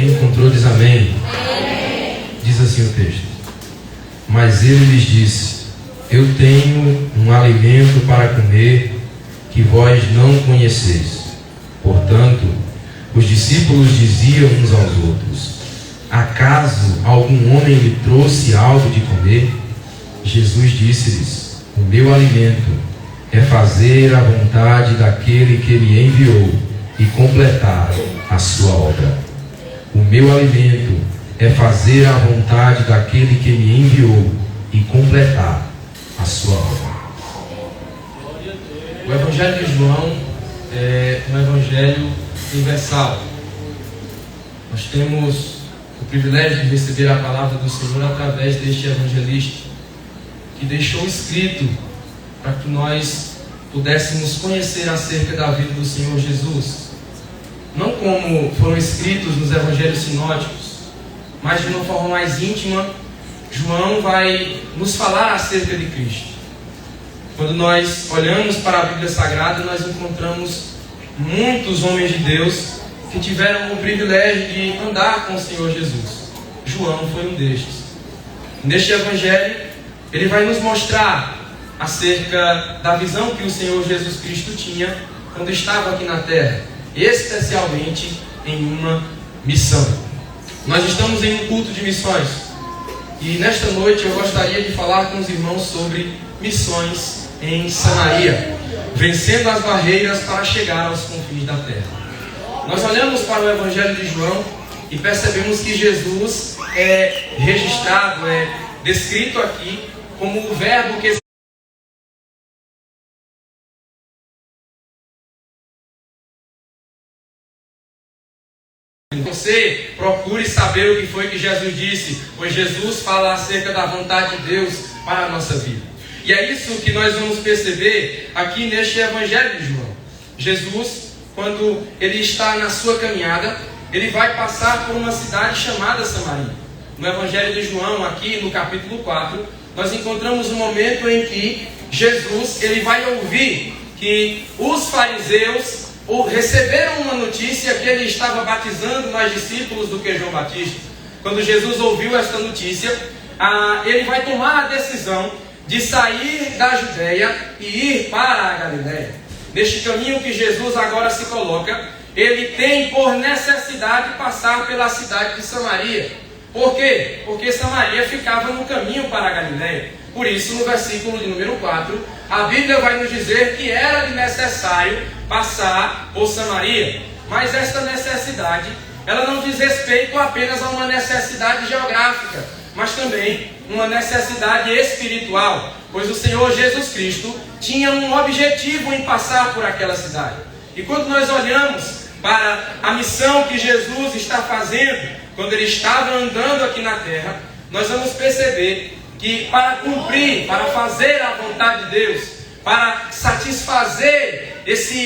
encontrou, diz amém. Diz assim o texto: mas ele lhes disse: eu tenho um alimento para comer que vós não conheceis. Portanto, os discípulos diziam uns aos outros: acaso algum homem lhe trouxe algo de comer? Jesus disse-lhes: o meu alimento é fazer a vontade daquele que me enviou e completar a sua obra. O meu alimento é fazer a vontade daquele que me enviou e completar a sua obra. O Evangelho de João é um Evangelho universal. Nós temos o privilégio de receber a palavra do Senhor através deste evangelista, que deixou escrito para que nós pudéssemos conhecer acerca da vida do Senhor Jesus. Não como foram escritos nos evangelhos sinóticos, mas de uma forma mais íntima. João vai nos falar acerca de Cristo. Quando nós olhamos para a Bíblia Sagrada, nós encontramos muitos homens de Deus que tiveram o privilégio de andar com o Senhor Jesus. João foi um destes. Neste Evangelho, ele vai nos mostrar acerca da visão que o Senhor Jesus Cristo tinha quando estava aqui na terra, especialmente em uma missão. Nós estamos em um culto de missões, e nesta noite eu gostaria de falar com os irmãos sobre missões em Samaria, vencendo as barreiras para chegar aos confins da terra. Nós olhamos para o Evangelho de João e percebemos que Jesus é registrado, é descrito aqui como o verbo que você procure saber o que foi que Jesus disse, pois Jesus fala acerca da vontade de Deus para a nossa vida. E é isso que nós vamos perceber aqui neste Evangelho de João. Jesus, quando ele está na sua caminhada, ele vai passar por uma cidade chamada Samaria. No Evangelho de João, aqui no capítulo 4, nós encontramos um momento em que Jesus ele vai ouvir que os fariseus receberam uma notícia que ele estava batizando mais discípulos do que João Batista. Quando Jesus ouviu esta notícia, ele vai tomar a decisão de sair da Judeia e ir para a Galileia. Neste caminho que Jesus agora se coloca, ele tem por necessidade passar pela cidade de Samaria. Por quê? Porque Samaria ficava no caminho para a Galileia. Por isso, no versículo de número 4, a Bíblia vai nos dizer que era necessário passar por Samaria. Mas esta necessidade, ela não diz respeito apenas a uma necessidade geográfica, mas também uma necessidade espiritual, pois o Senhor Jesus Cristo tinha um objetivo em passar por aquela cidade. E quando nós olhamos para a missão que Jesus está fazendo, quando ele estava andando aqui na terra, nós vamos perceber que para cumprir, para fazer a vontade de Deus, para satisfazer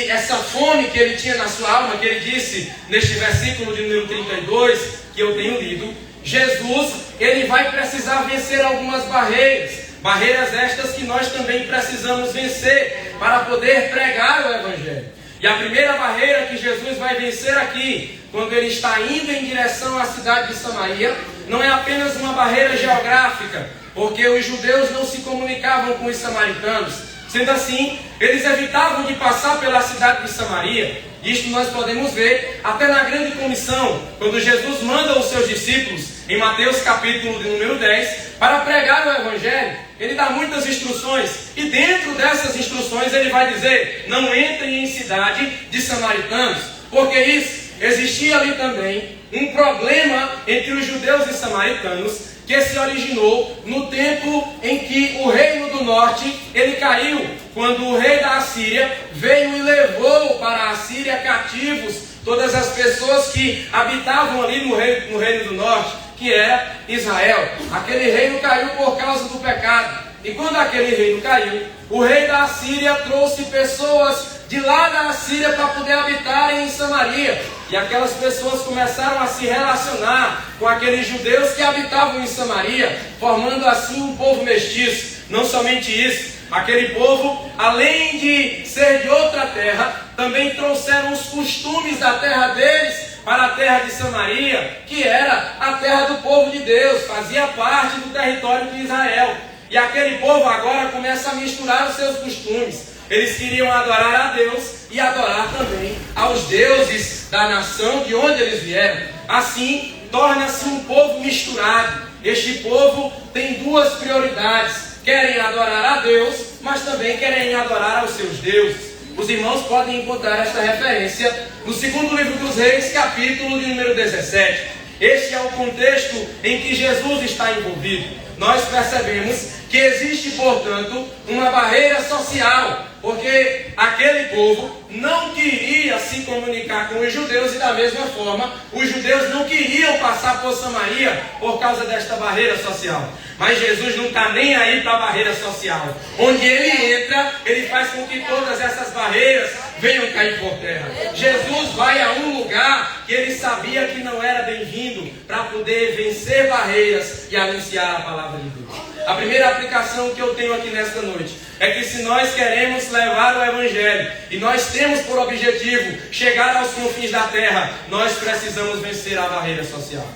essa fome que ele tinha na sua alma, que ele disse neste versículo de número 32, que eu tenho lido, Jesus, ele vai precisar vencer algumas barreiras estas que nós também precisamos vencer para poder pregar o Evangelho. E a primeira barreira que Jesus vai vencer aqui, quando ele está indo em direção à cidade de Samaria, não é apenas uma barreira geográfica, porque os judeus não se comunicavam com os samaritanos. Sendo assim, eles evitavam de passar pela cidade de Samaria. Isto nós podemos ver até na grande comissão, quando Jesus manda os seus discípulos, em Mateus capítulo de número 10, para pregar o Evangelho. Ele dá muitas instruções, e dentro dessas instruções ele vai dizer: não entrem em cidade de samaritanos. Porque isso, existia ali também um problema entre os judeus e samaritanos, que se originou no tempo em que o reino do norte ele caiu, quando o rei da Assíria veio e levou para a Assíria cativos todas as pessoas que habitavam ali no reino do norte, que era Israel. Aquele reino caiu por causa do pecado, e quando aquele reino caiu, o rei da Assíria trouxe pessoas de lá da Assíria para poder habitarem em Samaria. E aquelas pessoas começaram a se relacionar com aqueles judeus que habitavam em Samaria, formando assim um povo mestiço. Não somente isso, aquele povo, além de ser de outra terra, também trouxeram os costumes da terra deles para a terra de Samaria, que era a terra do povo de Deus, fazia parte do território de Israel. E aquele povo agora começa a misturar os seus costumes. Eles queriam adorar a Deus e adorar também aos deuses da nação de onde eles vieram. Assim, torna-se um povo misturado. Este povo tem duas prioridades. Querem adorar a Deus, mas também querem adorar aos seus deuses. Os irmãos podem encontrar esta referência no segundo livro dos Reis, capítulo de número 17. Este é o contexto em que Jesus está envolvido. Nós percebemos que existe, portanto, uma barreira social, porque aquele povo não queria se comunicar com os judeus e da mesma forma, os judeus não queriam passar por Samaria por causa desta barreira social. Mas Jesus não está nem aí para a barreira social. Onde ele entra, ele faz com que todas essas barreiras venham cair por terra. Jesus vai a um lugar que ele sabia que não era bem-vindo para poder vencer barreiras e anunciar a palavra de Deus. A primeira aplicação que eu tenho aqui nesta noite é que se nós queremos levar o Evangelho e nós temos por objetivo chegar aos confins da terra, nós precisamos vencer a barreira social.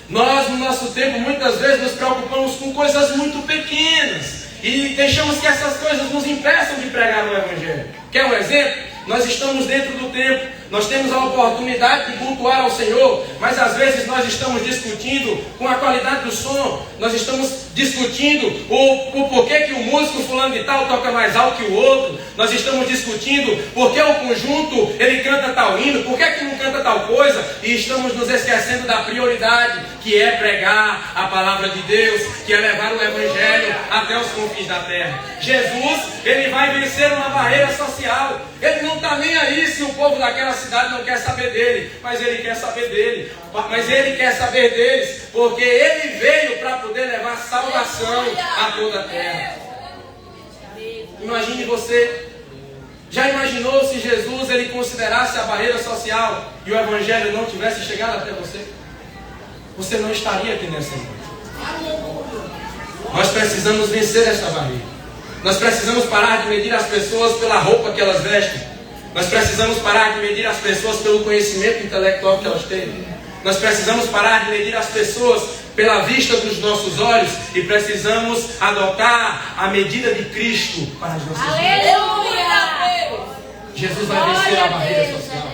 Nós, no nosso tempo, muitas vezes nos preocupamos com coisas muito pequenas e deixamos que essas coisas nos impeçam de pregar o Evangelho. Quer um exemplo? Nós estamos dentro do templo, nós temos a oportunidade de cultuar ao Senhor, mas às vezes nós estamos discutindo com a qualidade do som, nós estamos discutindo o porquê que o músico fulano de tal toca mais alto que o outro, nós estamos discutindo porquê o conjunto ele canta tal hino, porquê que não canta tal coisa, e estamos nos esquecendo da prioridade, que é pregar a palavra de Deus, que é levar o Evangelho até os confins da terra. Jesus, ele vai vencer uma barreira social. Ele não está nem aí se o povo daquela cidade não quer saber dele, mas ele quer saber dele. Mas ele quer saber deles, porque ele veio para poder levar salvação a toda a terra. Imagine você, já imaginou se Jesus ele considerasse a barreira social e o Evangelho não tivesse chegado até você? Você não estaria aqui nessa noite. Nós precisamos vencer esta barreira. Nós precisamos parar de medir as pessoas pela roupa que elas vestem. Nós precisamos parar de medir as pessoas pelo conhecimento intelectual que elas têm. Nós precisamos parar de medir as pessoas pela vista dos nossos olhos e precisamos adotar a medida de Cristo para as nossas vidas. Aleluia! Jesus vai vencer a barreira social.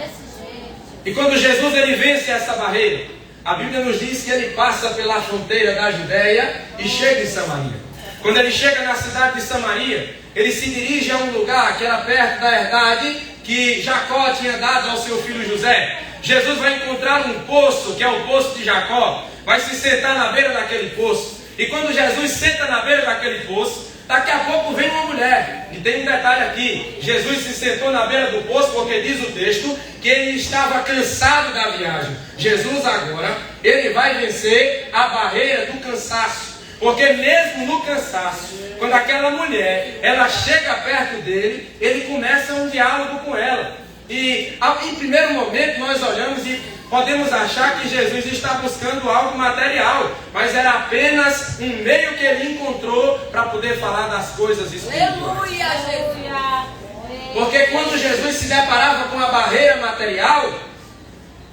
E quando Jesus ele vence essa barreira, a Bíblia nos diz que ele passa pela fronteira da Judéia e chega em Samaria. Quando ele chega na cidade de Samaria, ele se dirige a um lugar que era perto da herdade que Jacó tinha dado ao seu filho José. Jesus vai encontrar um poço, que é o poço de Jacó, vai se sentar na beira daquele poço. E quando Jesus senta na beira daquele poço, daqui a pouco vem uma mulher. E tem um detalhe aqui: Jesus se sentou na beira do poço porque diz o texto que ele estava cansado da viagem. Jesus agora, ele vai vencer a barreira do cansaço. Porque mesmo no cansaço, quando aquela mulher, ela chega perto dele, ele começa um diálogo com ela. E em primeiro momento nós olhamos e podemos achar que Jesus está buscando algo material, mas era apenas um meio que ele encontrou para poder falar das coisas espirituais. Aleluia, Jesus! Porque quando Jesus se deparava com a barreira material,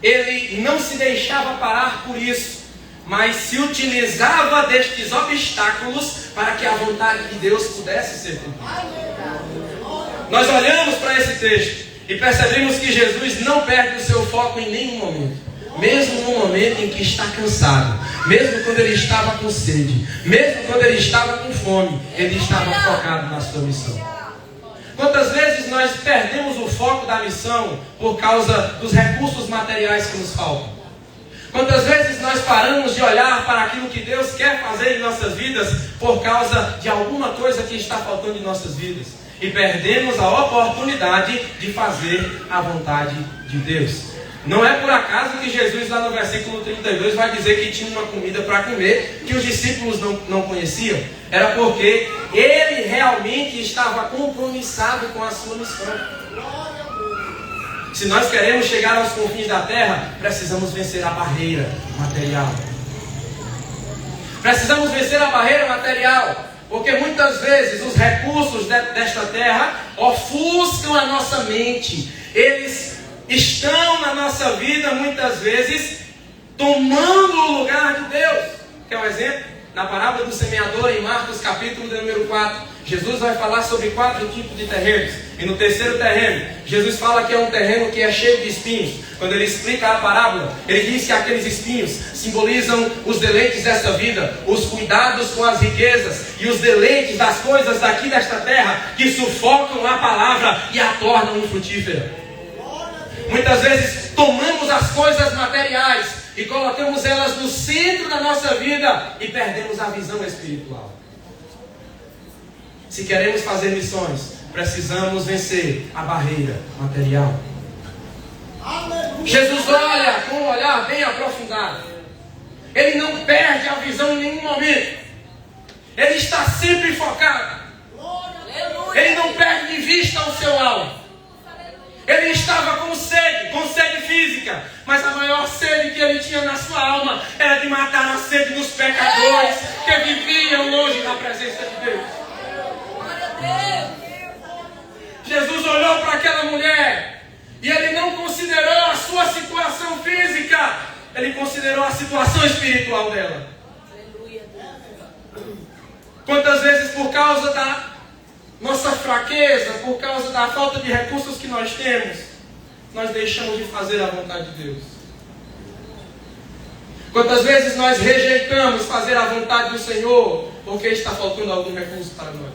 ele não se deixava parar por isso, mas se utilizava destes obstáculos para que a vontade de Deus pudesse ser cumprida. Nós olhamos para esse texto e percebemos que Jesus não perde o seu foco em nenhum momento. Mesmo no momento em que está cansado, mesmo quando ele estava com sede, mesmo quando ele estava com fome, ele estava focado na sua missão. Quantas vezes nós perdemos o foco da missão por causa dos recursos materiais que nos faltam? Quantas vezes nós paramos de olhar para aquilo que Deus quer fazer em nossas vidas por causa de alguma coisa que está faltando em nossas vidas e perdemos a oportunidade de fazer a vontade de Deus? Não é por acaso que Jesus lá no versículo 32 vai dizer que tinha uma comida para comer que os discípulos não conheciam. Era porque ele realmente estava compromissado com a sua missão. Se nós queremos chegar aos confins da terra, precisamos vencer a barreira material. Precisamos vencer a barreira material, porque muitas vezes os recursos desta terra ofuscam a nossa mente. Eles estão na nossa vida muitas vezes tomando o lugar de Deus. Quer um exemplo? Na parábola do semeador, em Marcos capítulo de número 4, Jesus vai falar sobre 4 tipos de terrenos. E no terceiro terreno, Jesus fala que é um terreno que é cheio de espinhos. Quando ele explica a parábola, ele diz que aqueles espinhos simbolizam os deleites dessa vida, os cuidados com as riquezas e os deleites das coisas daqui desta terra, que sufocam a palavra e a tornam infrutífera. Muitas vezes tomamos as coisas materiais e colocamos elas no centro da nossa vida e perdemos a visão espiritual. Se queremos fazer missões, precisamos vencer a barreira material. Jesus olha com um olhar bem aprofundado. Ele não perde a visão em nenhum momento. Ele está sempre focado. Ele não perde de vista o seu alvo. Ele estava com sede física, mas a maior sede que ele tinha na sua alma era de matar a sede dos pecadores que viviam longe da presença de Deus. Jesus olhou para aquela mulher e ele não considerou a sua situação física, ele considerou a situação espiritual dela. Quantas vezes, por causa da nossa fraqueza, por causa da falta de recursos que nós temos, nós deixamos de fazer a vontade de Deus? Quantas vezes nós rejeitamos fazer a vontade do Senhor porque está faltando algum recurso para nós?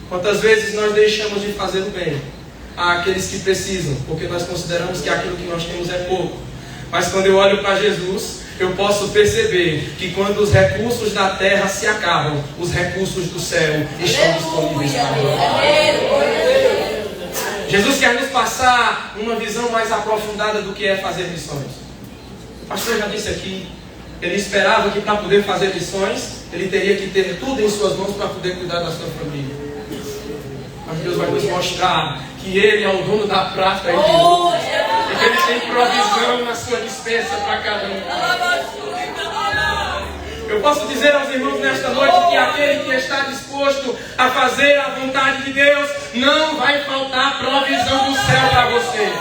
Quantas vezes nós deixamos de fazer o bem àqueles que precisam, porque nós consideramos que aquilo que nós temos é pouco? Mas quando eu olho para Jesus, eu posso perceber que quando os recursos da terra se acabam, os recursos do céu estão disponíveis para nós. Jesus quer nos passar uma visão mais aprofundada do que é fazer missões. O pastor já disse aqui, ele esperava que para poder fazer missões, ele teria que ter tudo em suas mãos para poder cuidar da sua família. Mas Deus vai nos mostrar que Ele é o dono da prata e do ouro, e que Ele tem provisão na sua dispensa para cada um. Eu posso dizer aos irmãos nesta noite que aquele que está disposto a fazer a vontade de Deus, não vai faltar provisão do céu para você.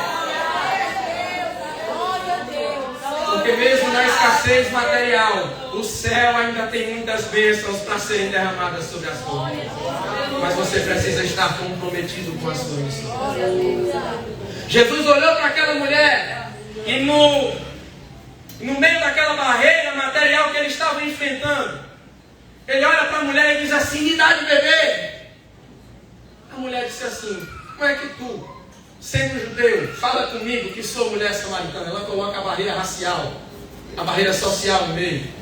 Porque mesmo na escassez material, o céu ainda tem muitas bênçãos para serem derramadas sobre as suas vidas. Mas você precisa estar comprometido com a sua missão. Jesus olhou para aquela mulher e no meio daquela barreira material que ele estava enfrentando, ele olha para a mulher e diz assim: me dá de beber. A mulher disse assim: como é que tu, sendo judeu, fala comigo que sou mulher samaritana? Ela coloca a barreira racial, a barreira social no meio.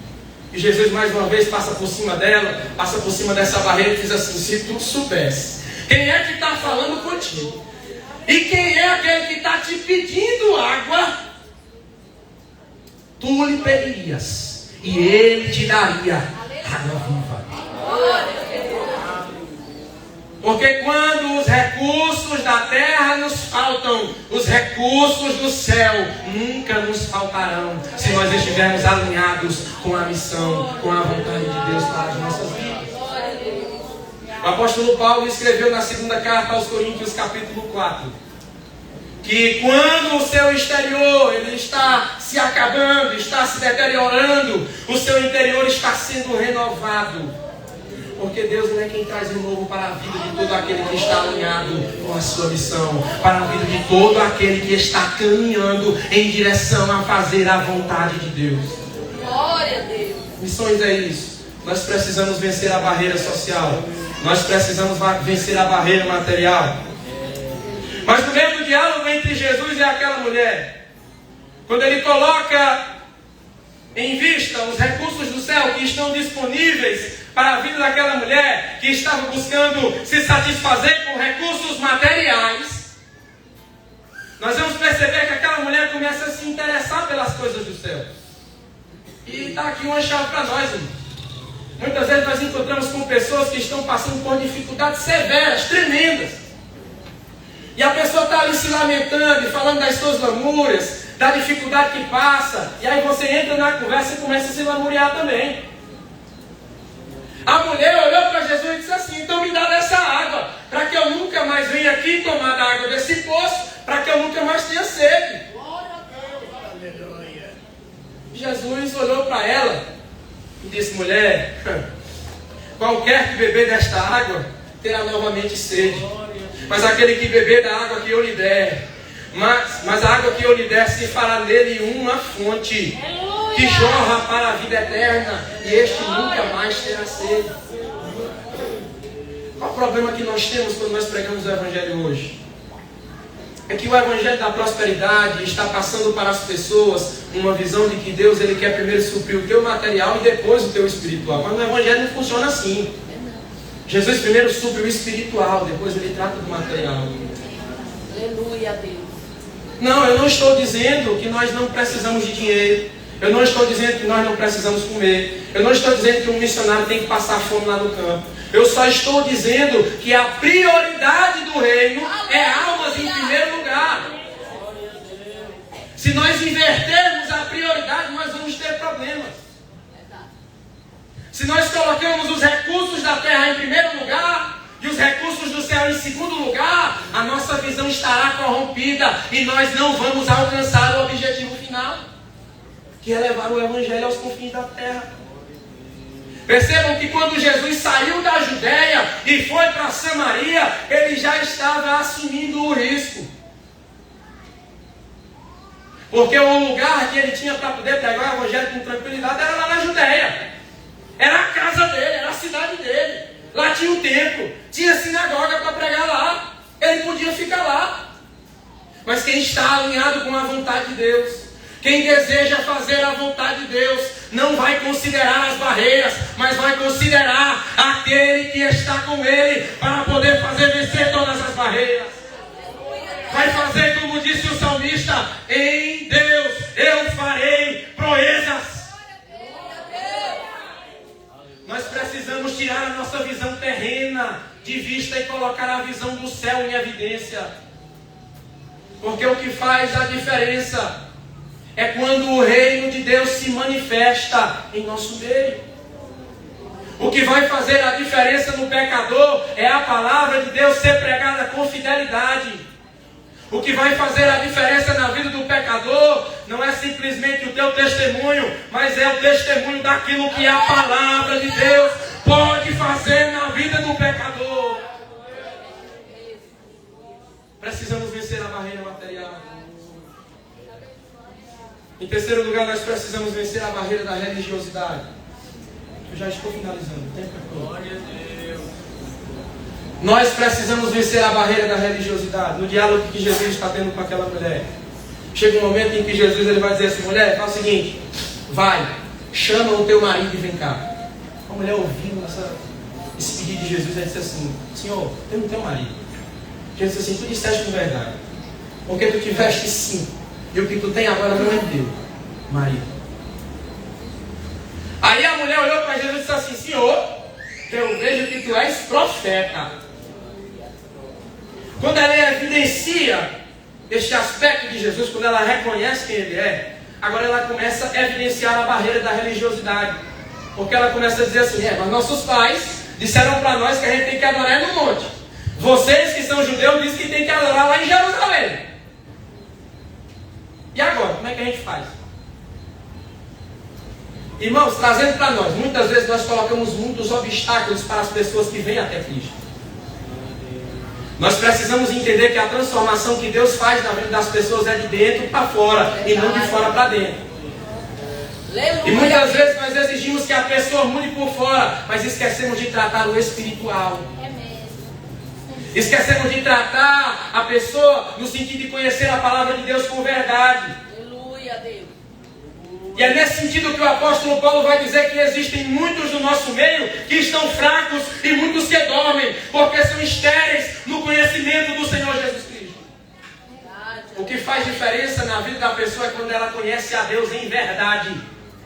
E Jesus mais uma vez passa por cima dela, passa por cima dessa barreira e diz assim: se tu soubesse quem é que está falando contigo e quem é aquele que está te pedindo água, tu lhe pedirias e ele te daria água viva. Porque quando os recursos da terra nos faltam, os recursos do céu nunca nos faltarão, se nós estivermos alinhados com a missão, com a vontade de Deus para as nossas vidas. O apóstolo Paulo escreveu na segunda carta aos Coríntios, capítulo 4, que quando o seu exterior ele está se acabando, está se deteriorando, o seu interior está sendo renovado. Porque Deus não é quem traz o novo para a vida de todo aquele que está alinhado com a sua missão, para a vida de todo aquele que está caminhando em direção a fazer a vontade de Deus. Glória a Deus. Missões é isso. Nós precisamos vencer a barreira social. Nós precisamos vencer a barreira material. Mas no meio do diálogo entre Jesus e aquela mulher, quando ele coloca em vista os recursos do céu que estão disponíveis para a vida daquela mulher que estava buscando se satisfazer com recursos materiais, nós vamos perceber que aquela mulher começa a se interessar pelas coisas do céu. E está aqui uma chave para nós, irmãos. Muitas vezes nós encontramos com pessoas que estão passando por dificuldades severas, tremendas. E a pessoa está ali se lamentando e falando das suas lamúrias, da dificuldade que passa. E aí você entra na conversa e começa a se lamuriar também. A mulher olhou para Jesus e disse assim: então me dá dessa água, para que eu nunca mais venha aqui eu nunca mais tenha sede. Jesus olhou para ela e disse: mulher, qualquer que beber desta água terá novamente sede. Mas aquele que beber da água que eu lhe der, mas a água que eu lhe der se fará nele uma fonte que jorra para a vida eterna, e este nunca mais terá sede. Qual o problema que nós temos quando nós pregamos o Evangelho hoje? É que o Evangelho da prosperidade está passando para as pessoas uma visão de que Deus ele quer primeiro suprir o teu material e depois o teu espiritual. Mas no Evangelho não funciona assim. Jesus primeiro supre o espiritual, depois ele trata do material. Aleluia, Deus. Não, eu não estou dizendo que nós não precisamos de dinheiro. Eu não estou dizendo que nós não precisamos comer. Eu não estou dizendo que um missionário tem que passar fome lá no campo. Eu só estou dizendo que a prioridade do reino é almas em primeiro lugar. Se nós invertermos a prioridade, nós vamos ter problemas. Se nós colocamos os recursos da terra em primeiro lugar e os recursos do céu em segundo lugar, a nossa visão estará corrompida e nós não vamos alcançar o objetivo final, que é levar o Evangelho aos confins da terra. Percebam que quando Jesus saiu da Judéia e foi para Samaria, ele já estava assumindo o risco. Porque o lugar que ele tinha para poder pregar o Evangelho com tranquilidade era lá na Judéia. Era a casa dele, era a cidade dele. Lá tinha um templo, tinha sinagoga para pregar lá. Ele podia ficar lá. Mas quem está alinhado com a vontade de Deus, quem deseja fazer a vontade de Deus, não vai considerar as barreiras, mas vai considerar aquele que está com ele para poder fazer vencer todas as barreiras. Vai fazer como disse o salmista: em Deus eu farei proezas. Nós precisamos tirar a nossa visão terrena de vista e colocar a visão do céu em evidência. Porque o que faz a diferença é quando o reino de Deus se manifesta em nosso meio. O que vai fazer a diferença no pecador é a palavra de Deus ser pregada com fidelidade. O que vai fazer a diferença na vida do pecador não é simplesmente o teu testemunho, mas é o testemunho daquilo que a palavra de Deus pode fazer na vida do pecador. Precisamos vencer a barreira material. Em terceiro lugar, nós precisamos vencer a barreira da religiosidade. Eu já estou finalizando. O tempo é pouco. Glória a Deus. Nós precisamos vencer a barreira da religiosidade. No diálogo que Jesus está tendo com aquela mulher, chega um momento em que Jesus ele vai dizer assim: mulher, faz o seguinte, vai, chama o teu marido e vem cá. A mulher ouvindo esse pedido de Jesus, ela disse assim: Senhor, eu não tenho marido. Jesus disse assim: tu disseste com verdade, porque tu tiveste 5, e o que tu tem agora não é teu marido. Aí a mulher olhou para Jesus e disse assim: Senhor, eu vejo que tu és profeta. Quando ela evidencia este aspecto de Jesus, quando ela reconhece quem ele é, agora ela começa a evidenciar a barreira da religiosidade. Porque ela começa a dizer assim: mas nossos pais disseram para nós que a gente tem que adorar no monte. Vocês que são judeus dizem que tem que adorar lá em Jerusalém. E agora, como é que a gente faz? Irmãos, trazendo para nós, muitas vezes nós colocamos muitos obstáculos para as pessoas que vêm até Cristo. Nós precisamos entender que a transformação que Deus faz na vida das pessoas é de dentro para fora e não de fora para dentro. E muitas vezes nós exigimos que a pessoa mude por fora, mas esquecemos de tratar o espiritual. Esquecemos de tratar a pessoa no sentido de conhecer a palavra de Deus com verdade. Aleluia, Deus. E é nesse sentido que o apóstolo Paulo vai dizer que existem muitos do nosso meio que estão fracos e muitos que dormem, porque são estéreis no conhecimento do Senhor Jesus Cristo. O que faz diferença na vida da pessoa é quando ela conhece a Deus em verdade.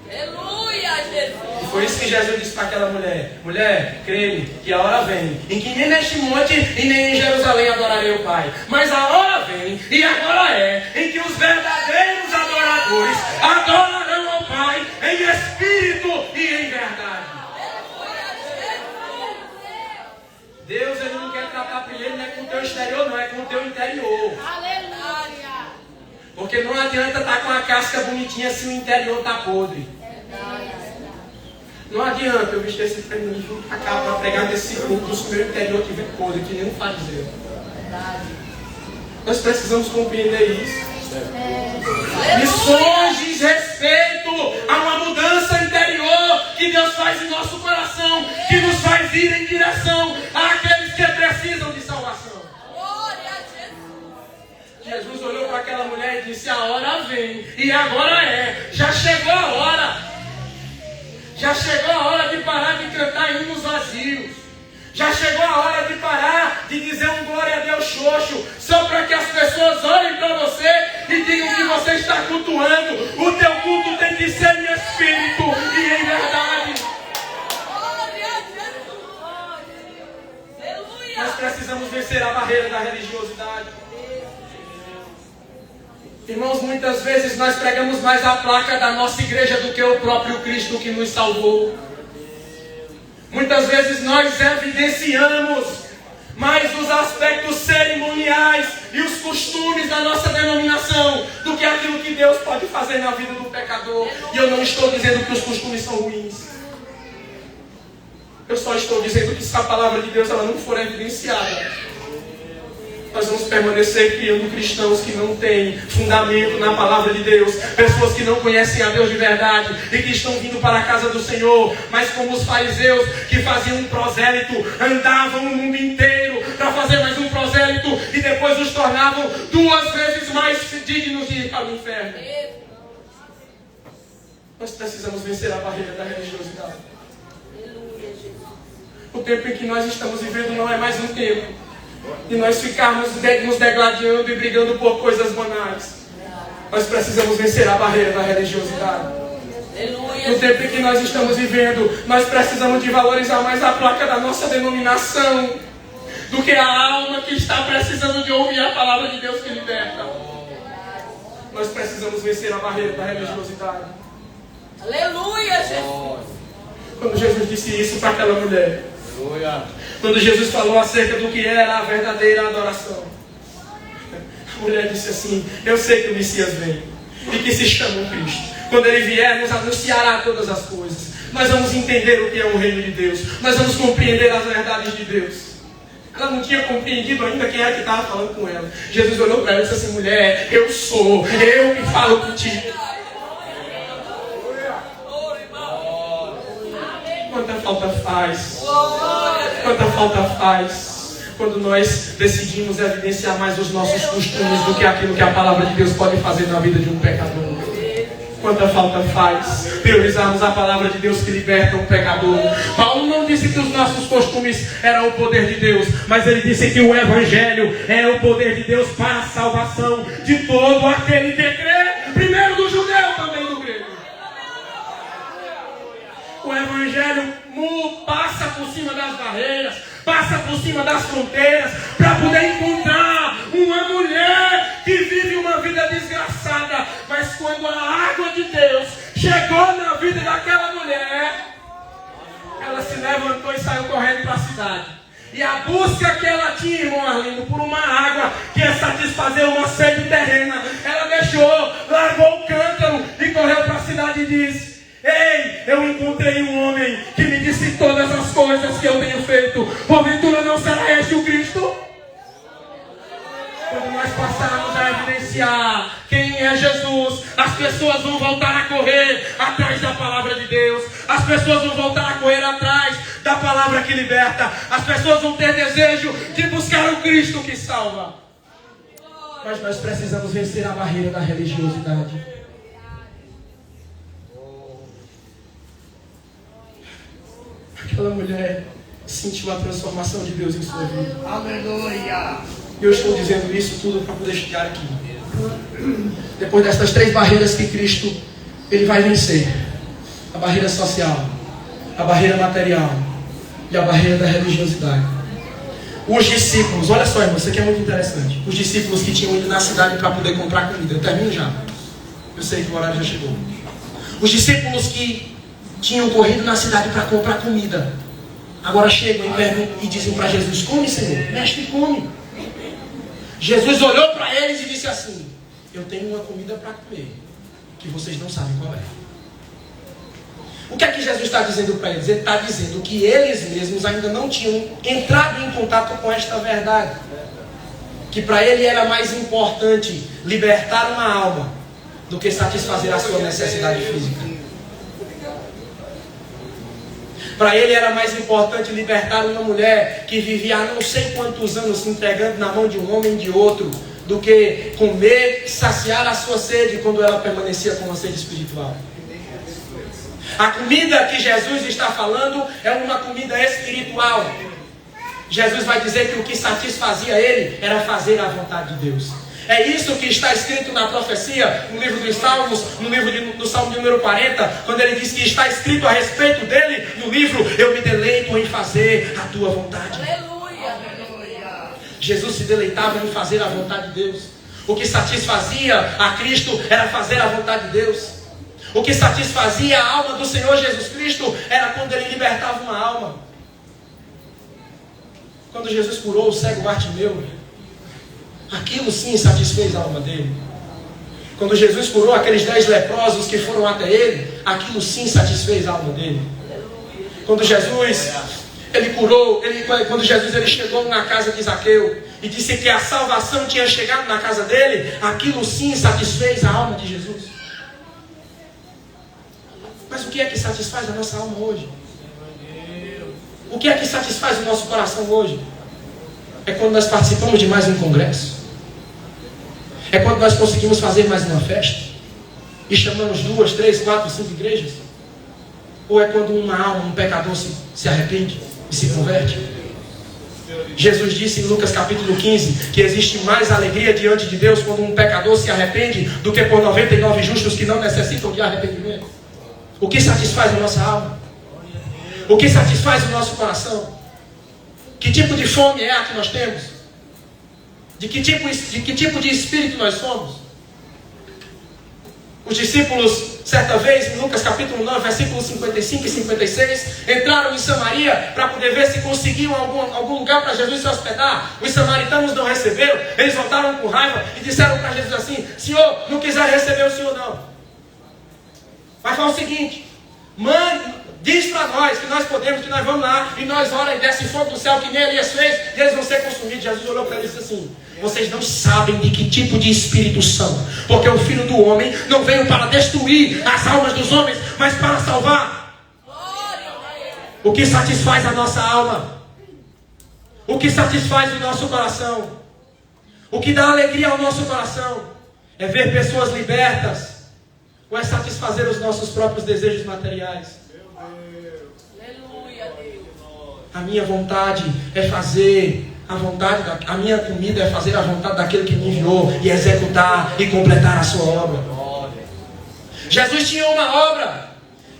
Aleluia, Jesus. E foi isso que Jesus disse para aquela mulher: mulher, crê-me que a hora vem em que nem neste monte e nem em Jerusalém adorarei o Pai, mas a hora vem e agora é em que os verdadeiros adoradores adorarão ao Pai em espírito e em verdade. Deus ele não quer tratar primeiro, não é com o teu exterior, não é com o teu interior. Aleluia. Porque não adianta estar com a casca bonitinha se o interior está podre. Não adianta eu vestir esse terno junto com a capa para pregar nesse culto se o meu interior estiver podre, que nem um fariseu. Nós precisamos compreender isso. Missões diz respeito a uma mudança interior que Deus faz em nosso coração, que nos faz ir em direção àqueles que precisam de salvação. Jesus olhou para aquela mulher e disse: a hora vem, e agora é, já chegou a hora. Já chegou a hora de parar de cantar hinos vazios. Já chegou a hora de parar de dizer um glória a Deus xoxo, só para que as pessoas olhem para você e digam que você está cultuando. O teu culto tem que ser em espírito e em verdade. Nós precisamos vencer a barreira da religiosidade. Irmãos, muitas vezes nós pregamos mais a placa da nossa igreja do que o próprio Cristo que nos salvou. Muitas vezes nós evidenciamos mais os aspectos cerimoniais e os costumes da nossa denominação do que aquilo que Deus pode fazer na vida do pecador. E eu não estou dizendo que os costumes são ruins. Eu só estou dizendo que se a palavra de Deus ela não for evidenciada, nós vamos permanecer criando cristãos que não têm fundamento na palavra de Deus. Pessoas que não conhecem a Deus de verdade e que estão vindo para a casa do Senhor, mas como os fariseus que faziam um prosélito, andavam o mundo inteiro para fazer mais um prosélito e depois os tornavam 2 vezes mais dignos de ir para o inferno. Nós precisamos vencer a barreira da religiosidade. O tempo em que nós estamos vivendo não é mais um tempo e nós ficarmos nos degladiando e brigando por coisas banais. Nós precisamos vencer a barreira da religiosidade. No tempo em que nós estamos vivendo, nós precisamos de valorizar mais a placa da nossa denominação do que a alma que está precisando de ouvir a palavra de Deus que liberta. Nós precisamos vencer a barreira da religiosidade. Aleluia, Jesus! Quando Jesus disse isso para aquela mulher, quando Jesus falou acerca do que era a verdadeira adoração, a mulher disse assim: eu sei que o Messias vem e que se chama Cristo. Quando ele vier, nos anunciará todas as coisas. Nós vamos entender o que é o reino de Deus. Nós vamos compreender as verdades de Deus. Ela não tinha compreendido ainda quem era que estava falando com ela. Jesus olhou para ela e disse assim: mulher, eu sou, eu que falo contigo. Quanta falta faz. Quanta falta faz quando nós decidimos evidenciar mais os nossos costumes do que aquilo que a palavra de Deus pode fazer na vida de um pecador. Quanta falta faz priorizarmos a palavra de Deus que liberta um pecador. Paulo não disse que os nossos costumes eram o poder de Deus, mas ele disse que o Evangelho é o poder de Deus para a salvação de todo aquele que crê, primeiro do judeu, também do grego. O Evangelho passa por cima das barreiras, passa por cima das fronteiras, para poder encontrar uma mulher que vive uma vida desgraçada. Mas quando a água de Deus chegou na vida daquela mulher, ela se levantou e saiu correndo para a cidade. E a busca que ela tinha, irmão Arlindo, por uma água que ia satisfazer uma sede terrena, ela deixou, largou o cântaro e correu para a cidade e disse: ei, eu encontrei um homem que me disse todas as coisas que eu tenho feito. Porventura não será este o Cristo? Quando nós passarmos a evidenciar quem é Jesus, as pessoas vão voltar a correr atrás da palavra de Deus. As pessoas vão voltar a correr atrás da palavra que liberta. As pessoas vão ter desejo de buscar o Cristo que salva. Mas nós precisamos vencer a barreira da religiosidade. Aquela mulher sentiu a transformação de Deus em sua vida. Aleluia! E eu estou dizendo isso tudo para poder chegar aqui. Depois dessas 3 barreiras que Cristo ele vai vencer: a barreira social, a barreira material e a barreira da religiosidade. Os discípulos, olha só, irmão, isso aqui é muito interessante. Os discípulos que tinham ido na cidade para poder comprar comida. Eu termino já. Eu sei que o horário já chegou. Os discípulos que tinham corrido na cidade para comprar comida, agora chegam e dizem para Jesus: come, Senhor. Mestre, come. Jesus olhou para eles e disse assim: eu tenho uma comida para comer, que vocês não sabem qual é. O que é que Jesus está dizendo para eles? Ele está dizendo que eles mesmos ainda não tinham entrado em contato com esta verdade. Que para ele era mais importante libertar uma alma do que satisfazer a sua necessidade física. Para ele era mais importante libertar uma mulher que vivia há não sei quantos anos se entregando na mão de um homem e de outro, do que comer e saciar a sua sede quando ela permanecia com uma sede espiritual. A comida que Jesus está falando é uma comida espiritual. Jesus vai dizer que o que satisfazia ele era fazer a vontade de Deus. É isso que está escrito na profecia, no livro dos Salmos, no Salmo número 40, quando ele diz que está escrito a respeito dele no livro: eu me deleito em fazer a tua vontade. Aleluia. Jesus se deleitava em fazer a vontade de Deus. O que satisfazia a Cristo era fazer a vontade de Deus. O que satisfazia a alma do Senhor Jesus Cristo era quando ele libertava uma alma. Quando Jesus curou o cego Bartimeu, aquilo sim satisfez a alma dele. Quando Jesus curou aqueles 10 leprosos que foram até ele, aquilo sim satisfez a alma dele. Quando Jesus chegou na casa de Zaqueu e disse que a salvação tinha chegado na casa dele, aquilo sim satisfez a alma de Jesus. Mas o que é que satisfaz a nossa alma hoje? O que é que satisfaz o nosso coração hoje? É quando nós participamos de mais um congresso? É quando nós conseguimos fazer mais uma festa? E chamamos 2, 3, 4, 5 igrejas? Ou é quando uma alma, um pecador se arrepende e se converte? Jesus disse em Lucas capítulo 15 que existe mais alegria diante de Deus quando um pecador se arrepende do que por 99 justos que não necessitam de arrependimento. O que satisfaz a nossa alma? O que satisfaz o nosso coração? Que tipo de fome é a que nós temos? De que tipo de espírito nós somos? Os discípulos, certa vez, em Lucas capítulo 9, versículos 55 e 56, entraram em Samaria para poder ver se conseguiam algum lugar para Jesus se hospedar. Os samaritanos não receberam, eles voltaram com raiva e disseram para Jesus assim: Senhor, não quiser receber o Senhor não. Mas fala o seguinte: diz para nós que nós podemos, que nós vamos lá e nós ora e desce fogo do céu que nem Elias fez e eles vão ser consumidos. Jesus olhou para eles e disse assim: vocês não sabem de que tipo de espírito são, porque o Filho do Homem não veio para destruir as almas dos homens, mas para salvar. O que satisfaz a nossa alma? O que satisfaz o nosso coração? O que dá alegria ao nosso coração? É ver pessoas libertas? Ou é satisfazer os nossos próprios desejos materiais? Aleluia, Deus. A minha vontade é fazer a minha comida é fazer a vontade daquele que me enviou e executar e completar a sua obra. Jesus tinha uma obra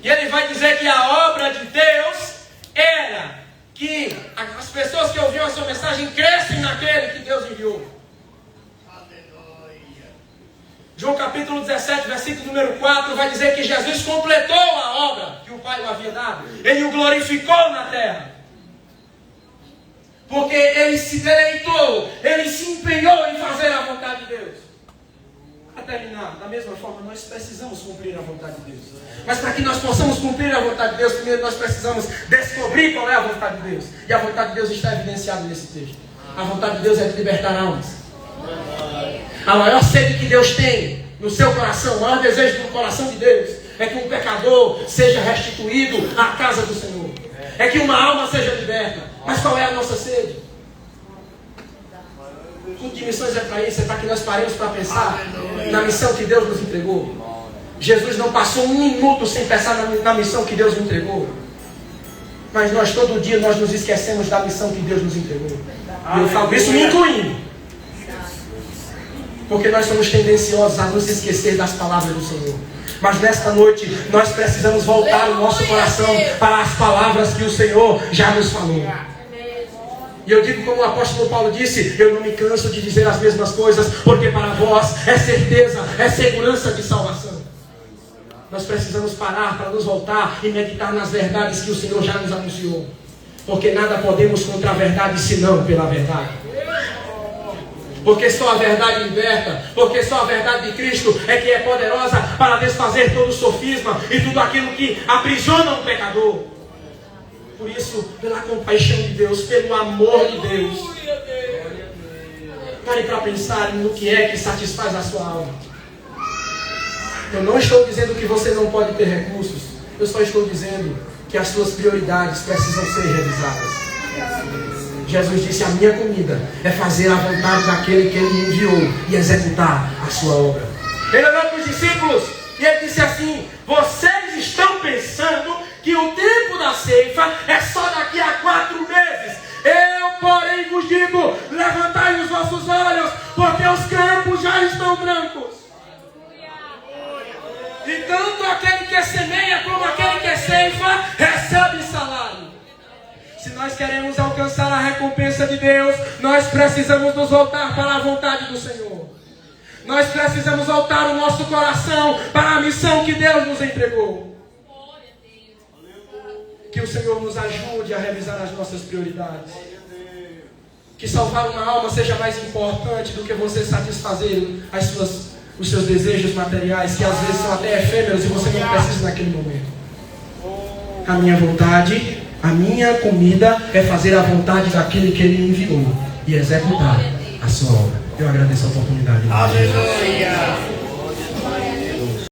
e ele vai dizer que a obra de Deus era que as pessoas que ouviam a sua mensagem crescem naquele que Deus enviou. João capítulo 17, versículo número 4, vai dizer que Jesus completou a obra que o Pai o havia dado. Ele o glorificou na terra. Porque ele se deleitou, ele se empenhou em fazer a vontade de Deus. Para terminar, da mesma forma, nós precisamos cumprir a vontade de Deus. Mas para que nós possamos cumprir a vontade de Deus, primeiro nós precisamos descobrir qual é a vontade de Deus. E a vontade de Deus está evidenciada nesse texto. A vontade de Deus é de libertar almas. A maior sede que Deus tem no seu coração, o maior desejo do coração de Deus é que um pecador seja restituído à casa do Senhor. É que uma alma seja liberta. Mas qual é a nossa sede? Culto de missões é para isso, é para que nós paremos para pensar na missão que Deus nos entregou. Jesus não passou um minuto sem pensar na missão que Deus nos entregou. Mas nós todo dia nós nos esquecemos da missão que Deus nos entregou. E eu falo isso me incluindo. Porque nós somos tendenciosos a nos esquecer das palavras do Senhor. Mas nesta noite nós precisamos voltar o nosso coração para as palavras que o Senhor já nos falou. E eu digo como o apóstolo Paulo disse: eu não me canso de dizer as mesmas coisas, porque para vós é certeza, é segurança de salvação. Nós precisamos parar para nos voltar e meditar nas verdades que o Senhor já nos anunciou. Porque nada podemos contra a verdade senão pela verdade. Porque só a verdade liberta, porque só a verdade de Cristo é que é poderosa para desfazer todo o sofisma e tudo aquilo que aprisiona um pecador. Por isso, pela compaixão de Deus, pelo amor de Deus, pare para pensar no que é que satisfaz a sua alma. Eu não estou dizendo que você não pode ter recursos, eu só estou dizendo que as suas prioridades precisam ser revisadas. Jesus disse: a minha comida é fazer a vontade daquele que Ele enviou e executar a sua obra. Ele olhou para os discípulos e Ele disse assim: vocês estão pensando que o tempo da ceifa é só daqui a 4 meses. Eu, porém, vos digo: levantai os vossos olhos, porque os campos já estão brancos. E tanto aquele que semeia como aquele que ceifa recebe salário. Se nós queremos alcançar a recompensa de Deus, nós precisamos nos voltar para a vontade do Senhor. Nós precisamos voltar o nosso coração para a missão que Deus nos entregou. Que o Senhor nos ajude a revisar as nossas prioridades. Que salvar uma alma seja mais importante do que você satisfazer os seus desejos materiais, que às vezes são até efêmeros e você não precisa naquele momento. A minha vontade, a minha comida é fazer a vontade daquele que Ele enviou e executar a sua obra. Eu agradeço a oportunidade. Aleluia.